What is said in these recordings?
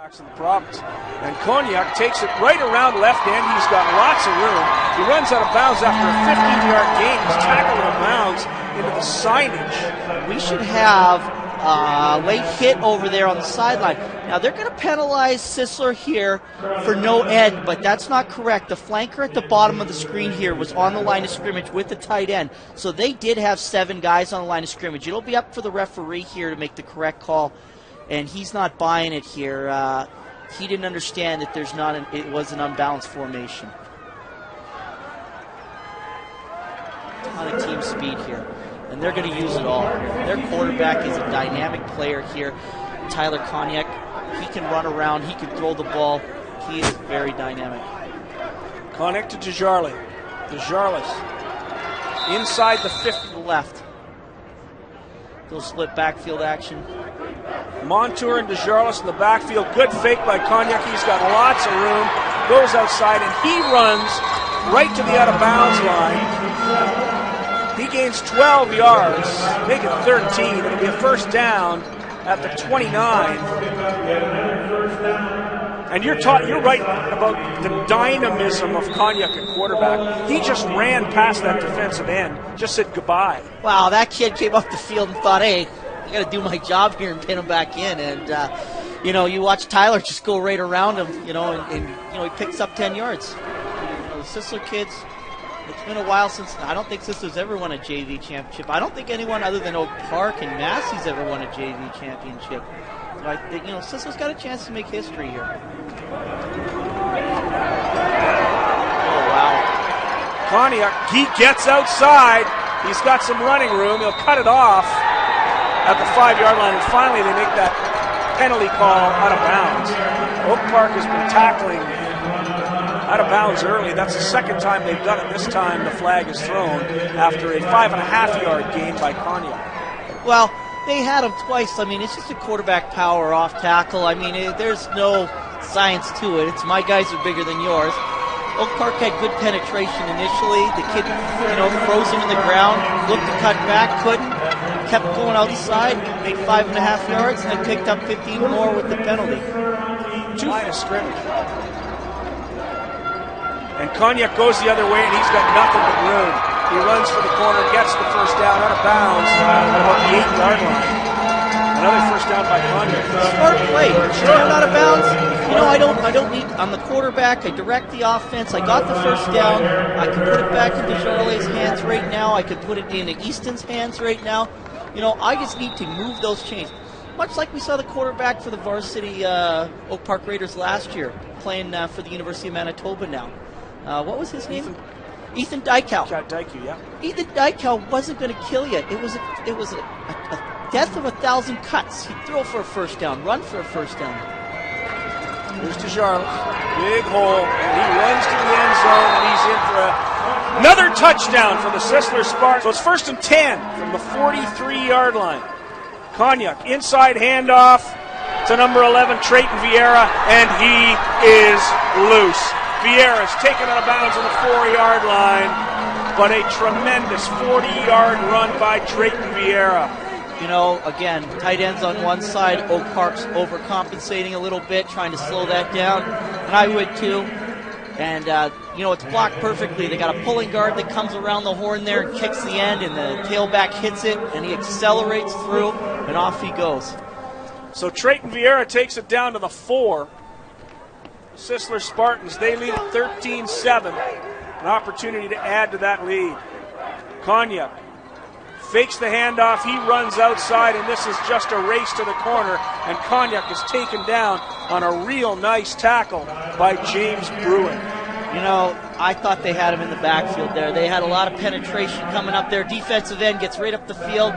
quarterbacks in the province. And Koniuck takes it right around left end. He's got lots of room. He runs out of bounds after a 15-yard gain. He's tackled out of bounds into the signage. We should have a late hit over there on the sideline. Now, they're going to penalize Sisler here for no end, but that's not correct. The flanker at the bottom of the screen here was on the line of scrimmage with the tight end. So they did have 7 guys on the line of scrimmage. It'll be up for the referee here to make the correct call, and he's not buying it here. He didn't understand that it was an unbalanced formation. A ton of team speed here, and they're going to use it all. Their quarterback is a dynamic player here, Tyler Koniuck. He can run around. He can throw the ball. He is very dynamic. Koniuck to Desjardins. Desjardins inside the 50 to the left. They'll split backfield action. Montour and Desjardins in the backfield. Good fake by Koniuck. He's got lots of room. Goes outside, and he runs right to the out-of-bounds line. He gains 12 yards, make it 13. It'll be a first down at the 29. And you're right about the dynamism of Koniuck at quarterback. He just ran past that defensive end, just said goodbye. Wow, that kid came up the field and thought, hey, I got to do my job here and pin him back in. And, you watch Tyler just go right around him, and he picks up 10 yards. The Sisler kids, it's been a while since, I don't think Sisler's ever won a JV championship. I don't think anyone other than Oak Park and Massey's ever won a JV championship. So I think, Sisler's got a chance to make history here. Oh, wow. Koniuck, he gets outside. He's got some running room. He'll cut it off at the 5-yard line, and finally they make that penalty call out of bounds. Oak Park has been tackling out of bounds early. That's the second time they've done it. This time the flag is thrown after a 5.5-yard gain by Koniuck. Well, they had him twice. I mean, it's just a quarterback power off tackle. I mean, there's no science to it. It's my guys are bigger than yours. Oak Park had good penetration initially. The kid, froze him in the ground, looked to cut back, couldn't, kept going outside, made 5.5 yards, and then picked up 15 more with the penalty. 2 line of scrimmage. And Koniuck goes the other way, and he's got nothing but room. He runs for the corner, gets the first down out of bounds at about the 8-yard line. Another first down by Koniuck. Smart play. Turn out of bounds. I don't need. I'm the quarterback. I direct the offense. I got the first down. I can put it back into Charlotte's hands right now. I can put it into Easton's hands right now. I just need to move those chains. Much like we saw the quarterback for the varsity Oak Park Raiders last year, playing for the University of Manitoba now. What was his name? Ethan Dykow. Dykow, yeah. Ethan Dykow wasn't going to kill you. It was a death of 1,000 cuts. He'd throw for a first down, run for a first down. Here's Desjardins. Big hole, and he runs to the end zone, and he's in for another touchdown for the Sisler Spartans. So it's first and 10 from the 43-yard line. Koniuck, inside handoff to number 11, Trayton Vieira, and he is loose. Vieira's taken out of bounds on the 4-yard line, but a tremendous 40-yard run by Trayton Vieira. Again, tight ends on one side, Oak Park's overcompensating a little bit, trying to slow that down, and I would too. And, it's blocked perfectly. They got a pulling guard that comes around the horn there and kicks the end, and the tailback hits it, and he accelerates through, and off he goes. So Trayton Vieira takes it down to the 4. Sisler Spartans, they lead at 13-7. An opportunity to add to that lead. Koniuck fakes the handoff. He runs outside, and this is just a race to the corner. And Koniuck is taken down on a real nice tackle by James Bruin. I thought they had him in the backfield there. They had a lot of penetration coming up there. Defensive end gets right up the field,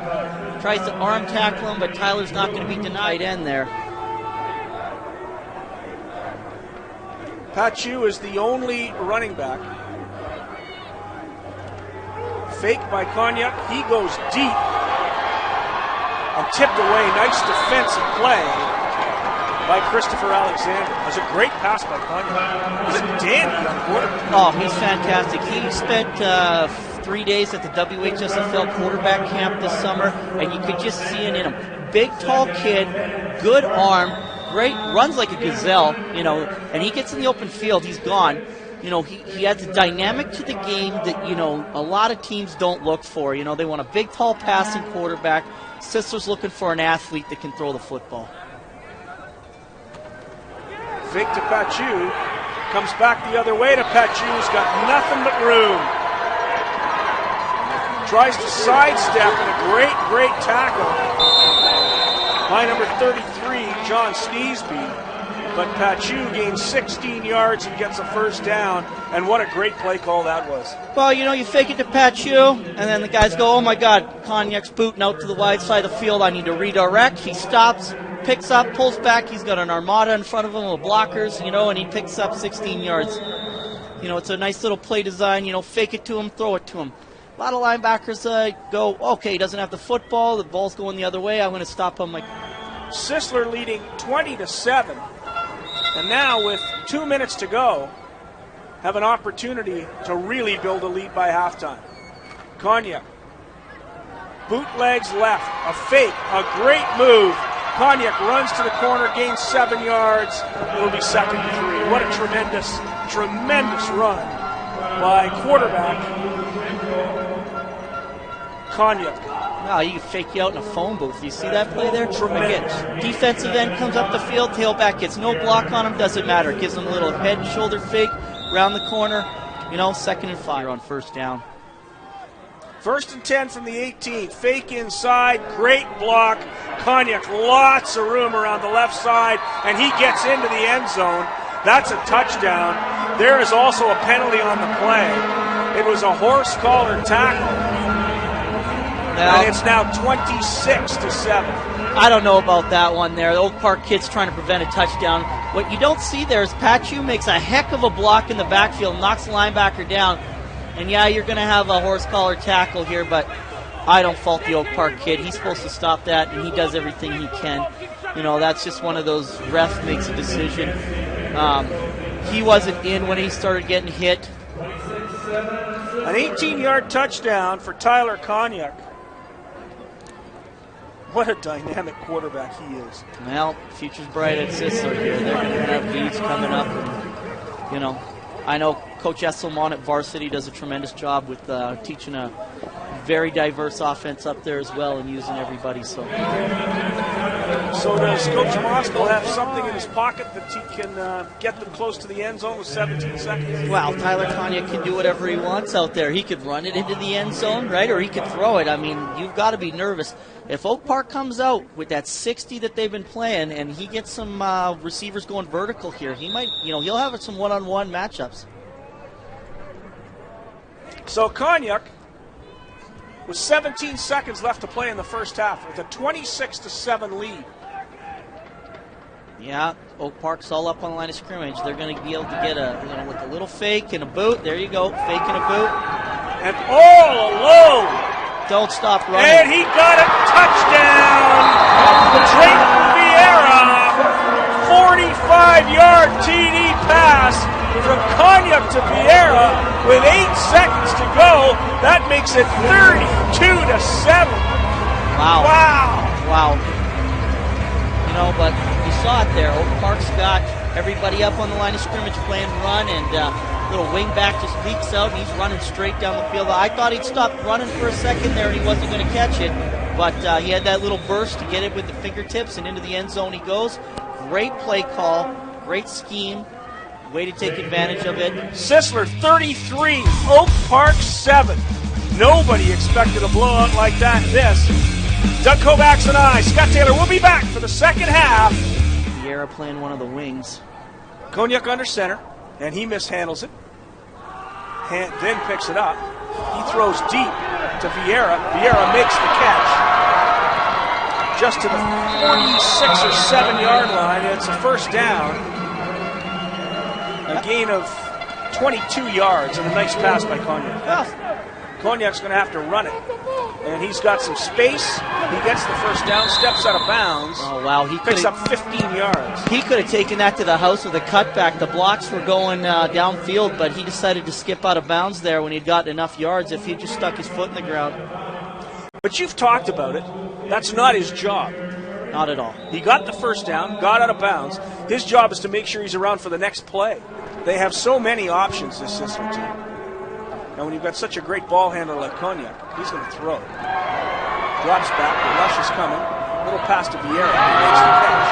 tries to arm tackle him, but Tyler's not going to be denied end there. Pachu is the only running back. Fake by Koniuck. He goes deep and tipped away. Nice defensive play by Christopher Alexander. That was a great pass by Koniuck. He's a dandy on the quarterback. Oh, he's fantastic. He spent 3 days at the WHSFL quarterback camp this summer, and you could just see it in him. Big, tall kid, good arm, great, runs like a gazelle, and he gets in the open field, he's gone. He adds a dynamic to the game that, a lot of teams don't look for. They want a big, tall passing quarterback. Sisler's looking for an athlete that can throw the football. Fake to Pachu. Comes back the other way to Pachu. He's got nothing but room. Tries to sidestep and a great tackle by number 33, John Sneesby. But Pachu gains 16 yards and gets a first down. And what a great play call that was. Well, you fake it to Pachu, and then the guys go, oh my God, Koniuck's booting out to the wide side of the field. I need to redirect. He stops, picks up, pulls back. He's got an armada in front of him with blockers, and he picks up 16 yards. It's a nice little play design. Fake it to him, throw it to him. A lot of linebackers go, okay, he doesn't have the football. The ball's going the other way. I'm going to stop him. Sisler leading 20-7. And now with 2 minutes to go, have an opportunity to really build a lead by halftime. Koniuck. Bootlegs left. A fake. A great move. Koniuck runs to the corner, gains 7 yards. It'll be 2nd and 3. What a tremendous run by quarterback Koniuck. Wow, you can fake you out in a phone booth. You see that play there? Tremendous. Again, defensive end comes up the field, tailback gets no block on him, doesn't matter. Gives him a little head and shoulder fake, round the corner, 2nd and 5 on first down. 1st and 10 from the 18. Fake inside, great block. Koniuck, lots of room around the left side, and he gets into the end zone. That's a touchdown. There is also a penalty on the play. It was a horse collar tackle. And it's now 26-7. I don't know about that one there. The Oak Park kid's trying to prevent a touchdown. What you don't see there is Pachu makes a heck of a block in the backfield, knocks the linebacker down. And yeah, you're going to have a horse collar tackle here, but I don't fault the Oak Park kid. He's supposed to stop that, and he does everything he can. That's just one of those ref makes a decision. He wasn't in when he started getting hit. An 18-yard touchdown for Tyler Koniuck. What a dynamic quarterback he is. Well, future's bright at Sisler here. They're going to have leads coming up. And, I know Coach Esselmon at varsity does a tremendous job with teaching a very diverse offense up there as well and using everybody. So does Coach Mostel have something in his pocket that he can get them close to the end zone with 17 seconds? Well, Tyler Koniuck can do whatever he wants out there. He could run it into the end zone, right, or he could throw it. I mean, you've got to be nervous. If Oak Park comes out with that 60 that they've been playing and he gets some receivers going vertical here, he might, he'll have some one-on-one matchups. So Koniuck, with 17 seconds left to play in the first half, with a 26-7 lead. Yeah, Oak Park's all up on the line of scrimmage. They're going to be able to get with a little fake and a boot. There you go, fake and a boot. And all alone. Don't stop running. And he got a touchdown. Drayton Vieira, 45-yard TD pass from Koniuck to Vieira with 8 seconds to go. That makes it 32-7. Wow. But you saw it there. Oak Park's got everybody up on the line of scrimmage playing run, and little wingback just leaks out, and he's running straight down the field. I thought he'd stopped running for a second there, and he wasn't going to catch it, but he had that little burst to get it with the fingertips, and into the end zone he goes. Great play call, great scheme, way to take advantage of it. Sisler 33, Oak Park 7. Nobody expected a blowout like that. Doug Kovacs and I, Scott Taylor, will be back for the second half. Vieira playing one of the wings. Koniuck under center, and he mishandles it. Then picks it up. He throws deep to Vieira. Vieira makes the catch. Just to the 46 or 7 yard line. It's a first down. A gain of 22 yards and a nice pass by Koniuck. Koniuck's going to have to run it. And he's got some space. He gets the first down, steps out of bounds. Oh, wow. He picks up 15 yards. He could have taken that to the house with a cutback. The blocks were going downfield, but he decided to skip out of bounds there when he'd gotten enough yards if he just stuck his foot in the ground. But you've talked about it. That's not his job. Not at all. He got the first down, got out of bounds. His job is to make sure he's around for the next play. They have so many options, this Sisler team. And when you've got such a great ball handler like Koniuck, he's going to throw. Drops back, the rush is coming. A little pass to Vieira. He makes the catch.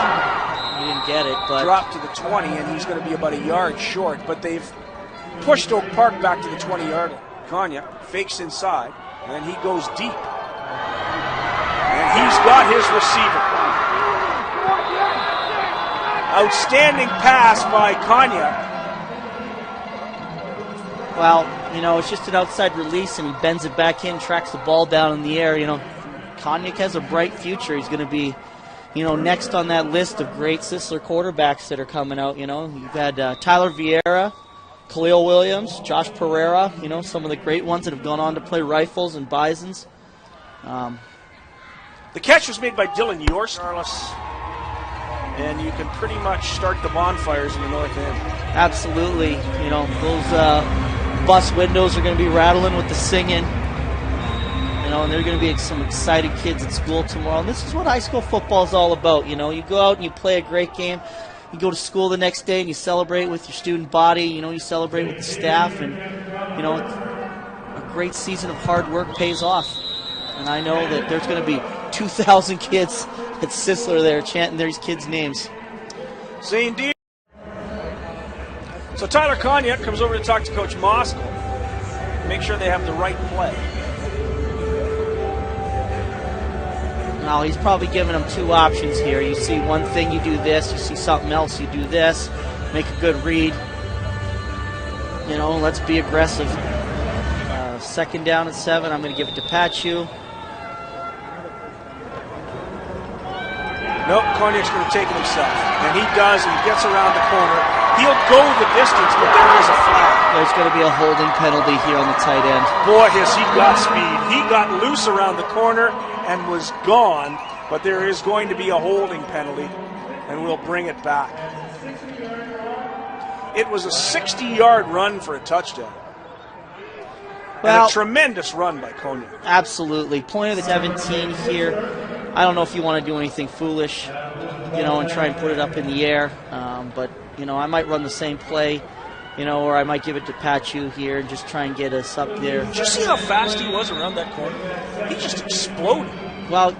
He didn't get it, but... Drop to the 20, and he's going to be about a yard short. But they've pushed Oak Park back to the 20-yard line. Koniuck fakes inside, and he goes deep. And he's got his receiver. Outstanding pass by Koniuck. Well, it's just an outside release, and he bends it back in, tracks the ball down in the air. Koniuck has a bright future. He's going to be, next on that list of great Sisler quarterbacks that are coming out. You've had Tyler Vieira, Khalil Williams, Josh Pereira, some of the great ones that have gone on to play Rifles and Bisons. The catch was made by Dylan Yorst, and you can pretty much start the bonfires in the north end. Absolutely. Those bus windows are going to be rattling with the singing. And there are going to be some excited kids at school tomorrow. And this is what high school football is all about. You go out and you play a great game. You go to school the next day and you celebrate with your student body. You celebrate with the staff. And, a great season of hard work pays off. And I know that there's going to be 2,000 kids at Sisler there chanting these kids' names. So Tyler Koniuck comes over to talk to Coach Moskal. Make sure they have the right play. Now, he's probably giving them two options here. You see one thing, you do this. You see something else, you do this. Make a good read. Let's be aggressive. Second down at 7. I'm going to give it to Pachu. Nope, Koniuck's going to take it himself. And he does, and he gets around the corner. He'll go the distance, but there is a flag. There's going to be a holding penalty here on the tight end. Boy, has he got speed. He got loose around the corner and was gone, but there is going to be a holding penalty, and we'll bring it back. It was a 60-yard run for a touchdown. Well, and a tremendous run by Koniuck. Absolutely. Point of the 17 here. I don't know if you want to do anything foolish, and try and put it up in the air. But, I might run the same play, or I might give it to Pachu here and just try and get us up there. Did you see how fast he was around that corner? He just exploded. Well,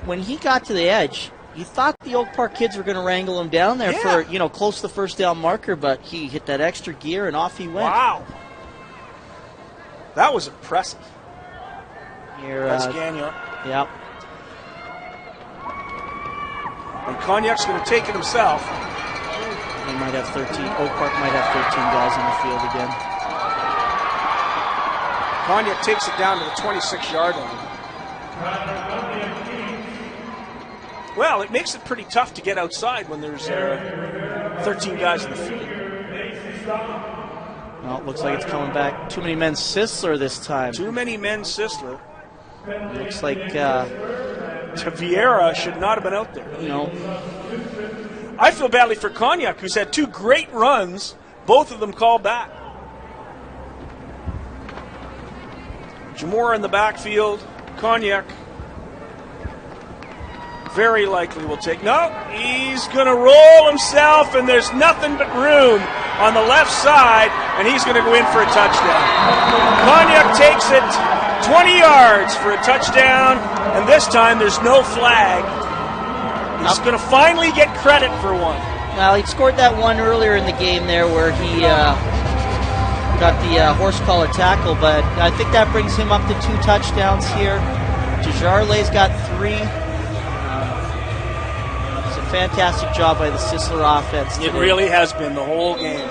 when he got to the edge, you thought the Oak Park kids were going to wrangle him down there for, close to the first down marker, but he hit that extra gear and off he went. Wow. That was impressive. Here, that's Gagnon. Yep. And Koniuck's going to take it himself. He might have 13. Oak Park might have 13 guys on the field again. Koniuck takes it down to the 26-yard line. Well, it makes it pretty tough to get outside when there's 13 guys in the field. Well, it looks like it's coming back. Too many men Sisler this time. Too many men Sisler. Looks like Vieira should not have been out there. I feel badly for Koniuck, who's had two great runs, both of them called back. Jamora in the backfield. Koniuck very likely will take. No, he's going to roll himself, and there's nothing but room on the left side, and he's going to go in for a touchdown. Koniuck takes it 20 yards for a touchdown, and this time there's no flag. He's going to finally get credit for one. Well, he scored that one earlier in the game there where he got the horse collar tackle, but I think that brings him up to 2 touchdowns here. Desjarlais's got 3. It's a fantastic job by the Sisler offense today. It really has been the whole game.